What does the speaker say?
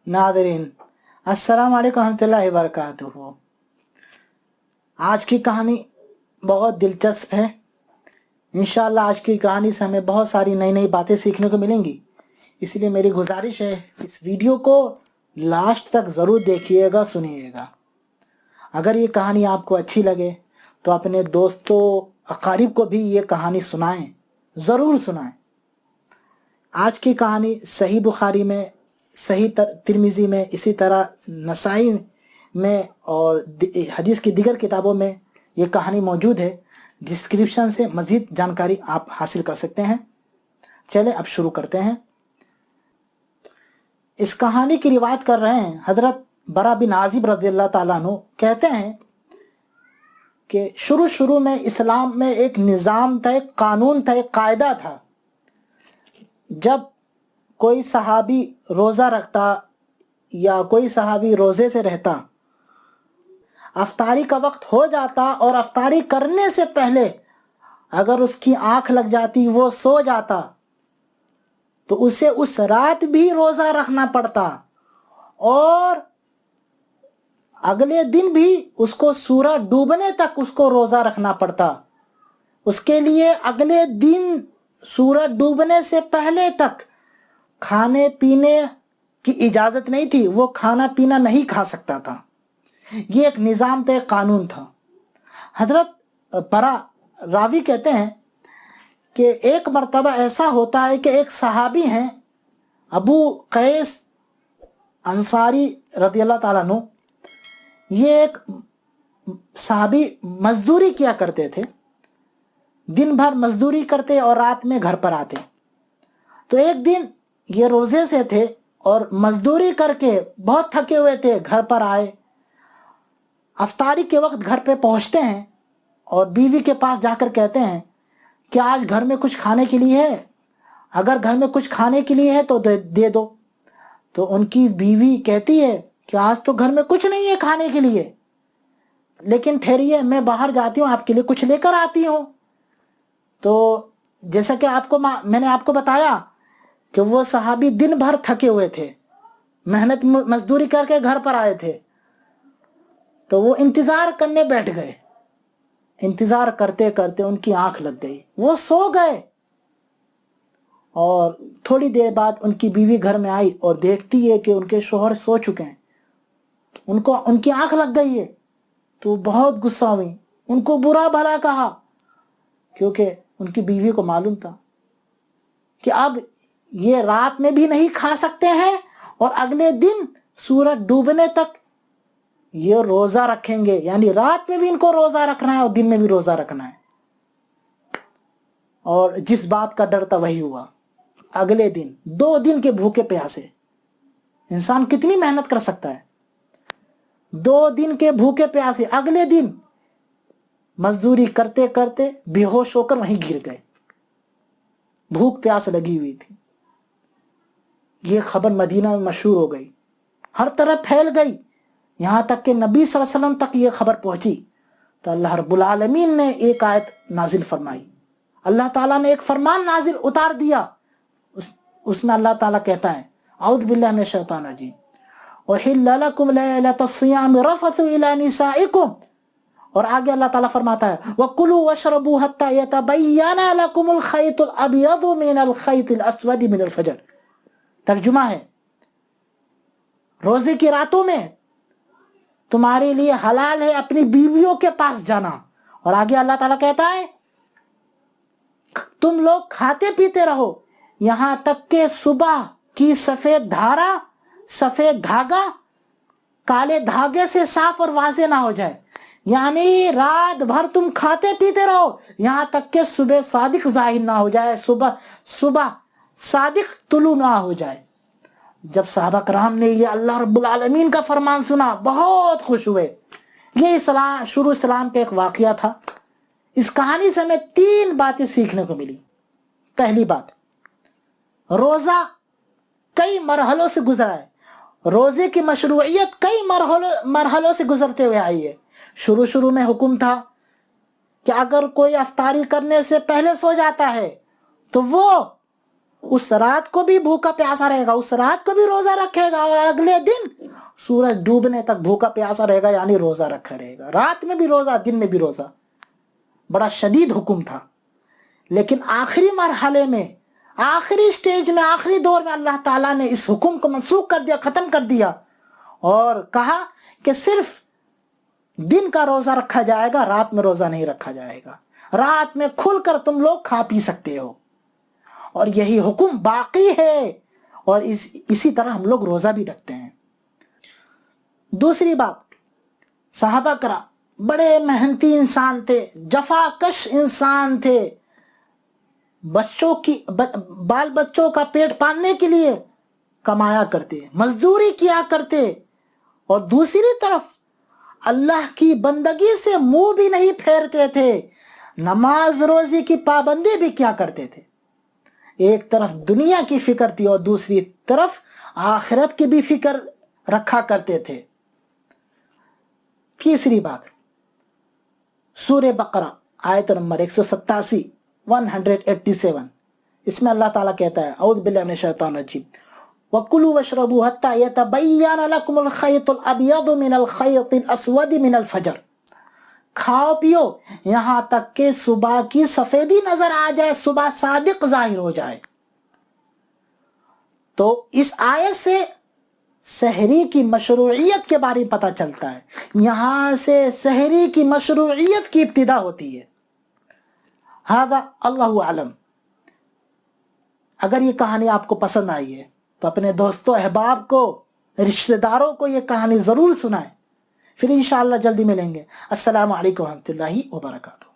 Nadreen, अस्सलाम वालेकुम रहमतुल्लाहि व बरकातुहू। आज की कहानी बहुत दिलचस्प है। इंशाअल्लाह आज की कहानी से हमें बहुत सारी नई नई बातें सीखने को मिलेंगी। इसलिए मेरी गुजारिश है, इस वीडियो को लास्ट तक ज़रूर देखिएगा, सुनिएगा। अगर ये कहानी आपको अच्छी लगे तो अपने दोस्तों अकारिब को भी ये कहानी सुनाएं, ज़रूर सुनाएं। आज की कहानी सही बुखारी में, सही तिरमिज़ी में, इसी तरह नसाई में और हदीस की दीगर किताबों में ये कहानी मौजूद है। डिस्क्रिप्शन से मज़ीद जानकारी आप हासिल कर सकते हैं। चले अब शुरू करते हैं। इस कहानी की रिवायत कर रहे हैं हज़रत बरा बिन आज़िब रज़ियल्लाहु ताला अन्हु। कहते हैं कि शुरू में इस्लाम में एक निज़ाम था, एक कानून था, एक कायदा था। जब कोई सहाबी रोज़ा रखता या कोई सहाबी रोज़े से रहता, अफ्तारी का वक्त हो जाता और अफ्तारी करने से पहले अगर उसकी आंख लग जाती, वो सो जाता, तो उसे उस रात भी रोज़ा रखना पड़ता और अगले दिन भी उसको सूरज डूबने तक उसको रोज़ा रखना पड़ता। उसके लिए अगले दिन सूरज डूबने से पहले तक खाने पीने की इजाज़त नहीं थी, वो खाना पीना नहीं खा सकता था। ये एक निज़ाम था, कानून था। हज़रत बरा रावी कहते हैं कि एक मर्तबा ऐसा होता है कि एक सहाबी हैं, अबू कैस अंसारी रज़ियल्लाहु ताला अन्हु। ये एक सहाबी मजदूरी किया करते थे, दिन भर मजदूरी करते और रात में घर पर आते। तो एक दिन ये रोज़े से थे और मजदूरी करके बहुत थके हुए थे, घर पर आए। अफ्तारी के वक्त घर पे पहुंचते हैं और बीवी के पास जाकर कहते हैं कि आज घर में कुछ खाने के लिए है, अगर घर में कुछ खाने के लिए है तो दे दो। तो उनकी बीवी कहती है कि आज तो घर में कुछ नहीं है खाने के लिए, लेकिन ठहरिए, मैं बाहर जाती हूँ, आपके लिए कुछ लेकर आती हूँ। तो जैसा कि मैंने आपको बताया कि वो सहाबी दिन भर थके हुए थे, मेहनत मजदूरी करके घर पर आए थे। तो वो इंतज़ार करने बैठ गए। इंतज़ार करते करते उनकी आंख लग गई, वो सो गए। और थोड़ी देर बाद उनकी बीवी घर में आई और देखती है कि उनके शोहर सो चुके हैं, उनकी आंख लग गई है। तो बहुत गुस्सा हुई, उनको बुरा भला कहा, क्योंकि उनकी बीवी को मालूम था कि अब ये रात में भी नहीं खा सकते हैं और अगले दिन सूरज डूबने तक ये रोज़ा रखेंगे, यानी रात में भी इनको रोज़ा रखना है और दिन में भी रोज़ा रखना है। और जिस बात का डर था वही हुआ। अगले दिन 2 दिन के भूखे प्यासे, इंसान कितनी मेहनत कर सकता है। 2 दिन के भूखे प्यासे, अगले दिन मजदूरी करते करते बेहोश होकर वहीं गिर गए। भूख प्यास लगी हुई थी। ये खबर मदीना में मशहूर हो गई, हर तरफ फैल गई, यहाँ तक कि नबी सल्लल्लाहु अलैहि वसल्लम तक ये खबर पहुंची। तो अल्लाह रब्बुल आलमीन ने एक आयत नाजिल फरमाई, अल्लाह ताला ने एक फरमान नाजिल उतार दिया। उसमें अल्लाह ताला कहता है, औज़ु बिल्लाहि मिनश शैतानिर रजीम, उहिल्ला लकुम लैलतस सियाम रफ़सु इला निसाइकुम। और आगे अल्लाह ताला फरमाता है, वकुलू वशरबू हत्ता यतबय्यना लकुमुल खैतुल अबयदु मिनल खैतिल अस्वदि मिनल फजर। तर्जुमा है, रोजे की रातों में तुम्हारे लिए हलाल है अपनी बीवियों के पास जाना। और आगे अल्लाह ताला कहता है, तुम लोग खाते पीते रहो यहां तक के सुबह की सफेद धागा काले धागे से साफ और वाज़ेह ना हो जाए। यानी रात भर तुम खाते पीते रहो यहां तक के सुबह सादिक जाहिर ना हो जाए, सुबह सादिक तुलू ना हो जाए। जब सहाबा कराम ने ये अल्लाह रब्बुल आलमीन का फरमान सुना, बहुत खुश हुए। ये शुरू इस्लाम का एक वाक़या था। इस कहानी से हमें 3 बातें सीखने को मिली। पहली बात, रोज़ा कई मरहलों से गुजरा है। रोज़े की मशरूइयत कई मरहलों से गुजरते हुए आई है। शुरू में हुक्म था कि अगर कोई अफ्तारी करने से पहले सो जाता है तो वो اس رات کو بھی بھوکا پیاسا رہے گا، اس رات کو بھی روزہ رکھے گا، اور اگلے دن سورج ڈوبنے تک بھوکا پیاسا رہے گا، یعنی روزہ رکھا رہے گا، رات میں بھی روزہ دن میں بھی روزہ۔ بڑا شدید حکم تھا، لیکن آخری مرحلے میں، آخری سٹیج میں، آخری دور میں اللہ تعالیٰ نے اس حکم کو منسوخ کر دیا، ختم کر دیا، اور کہا کہ صرف دن کا روزہ رکھا جائے گا، رات میں روزہ نہیں رکھا جائے گا، رات میں کھل کر تم لوگ کھا پی سکتے ہو، اور یہی حکم باقی ہے، اور اسی طرح ہم لوگ روزہ بھی رکھتے ہیں۔ دوسری بات، صحابہ کرام بڑے محنتی انسان تھے، جفا کش انسان تھے، بال بچوں کا پیٹ پالنے کے لیے کمایا کرتے، مزدوری کیا کرتے، اور دوسری طرف اللہ کی بندگی سے منہ بھی نہیں پھیرتے تھے، نماز روزی کی پابندی بھی کیا کرتے تھے۔ ایک طرف دنیا کی فکر تھی اور دوسری طرف آخرت کی بھی فکر رکھا کرتے تھے۔ تیسری بات، سورہ بقرہ آیت نمبر 187 187، اس میں اللہ تعالیٰ کہتا ہے، اعوذ باللہ من الشیطان الرجیم، وَكُلُوا وَاشْرَبُوا حَتَّى يَتَبَيَّنَ لَكُمُ الْخَيْطُ الْأَبْيَضُ مِنَ الْخَيْطِ الْأَسْوَدِ مِنَ الْفَجْرِ، کھاؤ پیو یہاں تک کہ صبح کی سفیدی نظر آ جائے، صبح صادق ظاہر ہو جائے۔ تو اس آیت سے سحری کی مشروعیت کے بارے میں پتہ چلتا ہے، یہاں سے سحری کی مشروعیت کی ابتدا ہوتی ہے۔ ھذا اللہ اعلم۔ اگر یہ کہانی آپ کو پسند آئی ہے تو اپنے دوستوں، احباب کو، رشتہ داروں کو یہ کہانی ضرور سنائیں۔ پھر انشاءاللہ جلدی ملیں گے۔ السلام علیکم ورحمۃ اللہ وبرکاتہ۔